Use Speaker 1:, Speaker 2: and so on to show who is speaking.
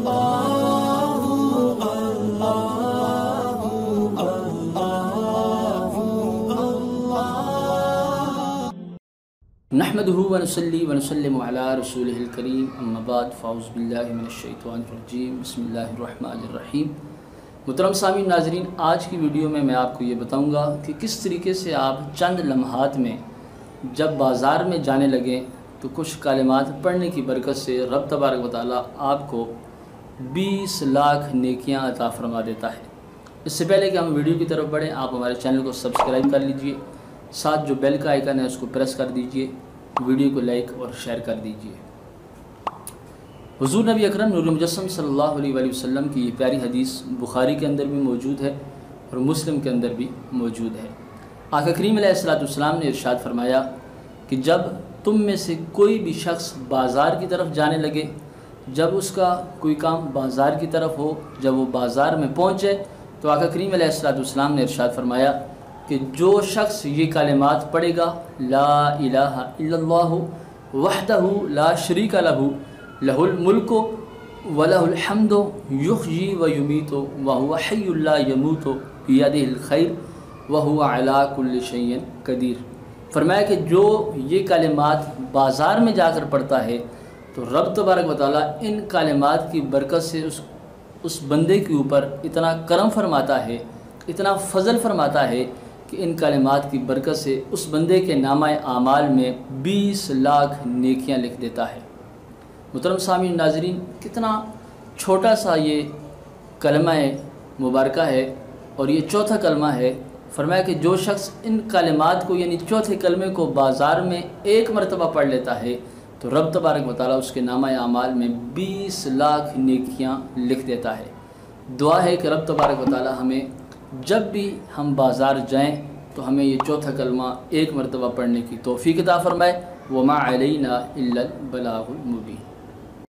Speaker 1: نحمدہ ونصلی ونسلم علی رسولہ الکریم اما بعد فاعوذ باللہ من الشیطان الرجیم بسم اللہ الرحمن الرحیم۔ محترم سامعین ناظرین، آج کی ویڈیو میں آپ کو یہ بتاؤں گا کہ کس طریقے سے آپ چند لمحات میں جب بازار میں جانے لگیں تو کچھ کلمات پڑھنے کی برکت سے رب تبارک و تعالیٰ آپ کو 20 لاکھ نیکیاں عطا فرما دیتا ہے۔ اس سے پہلے کہ ہم ویڈیو کی طرف بڑھیں، آپ ہمارے چینل کو سبسکرائب کر لیجئے، ساتھ جو بیل کا آئیکن ہے اس کو پریس کر دیجئے، ویڈیو کو لائک اور شیئر کر دیجئے۔ حضور نبی اکرم نور مجسم صلی اللہ علیہ وآلہ وسلم کی یہ پیاری حدیث بخاری کے اندر بھی موجود ہے اور مسلم کے اندر بھی موجود ہے۔ آقا کریم علیہ السلام نے ارشاد فرمایا کہ جب تم میں سے کوئی بھی شخص بازار کی طرف جانے لگے، جب اس کا کوئی کام بازار کی طرف ہو، جب وہ بازار میں پہنچے تو آقا کریم علیہ السلام نے ارشاد فرمایا کہ جو شخص یہ کلمات پڑھے گا، لا الہ الا اللہ وحدہ لا شریک لہ لہ الملک ولہ الحمد یحیی و یمیت وہو حی لا یموت بیدہ الخیر وہو علی کل شیء قدیر۔ فرمایا کہ جو یہ کلمات بازار میں جا کر پڑھتا ہے تو رب تبارک و تعالیٰ ان کلمات کی برکت سے اس بندے کے اوپر اتنا کرم فرماتا ہے، اتنا فضل فرماتا ہے کہ ان کلمات کی برکت سے اس بندے کے نامہ اعمال میں 20 لاکھ نیکیاں لکھ دیتا ہے۔ محترم سامعین ناظرین، کتنا چھوٹا سا یہ کلمہ مبارکہ ہے اور یہ چوتھا کلمہ ہے۔ فرمایا کہ جو شخص ان کلمات کو یعنی چوتھے کلمے کو بازار میں ایک مرتبہ پڑھ لیتا ہے تو رب تبارک و تعالیٰ اس کے نامہ اعمال میں 20 لاکھ نیکیاں لکھ دیتا ہے۔ دعا ہے کہ رب تبارک و تعالیٰ ہمیں جب بھی ہم بازار جائیں تو ہمیں یہ چوتھا کلمہ ایک مرتبہ پڑھنے کی توفیق عطا فرمائے۔ وما علینا الا البلاغ المبین۔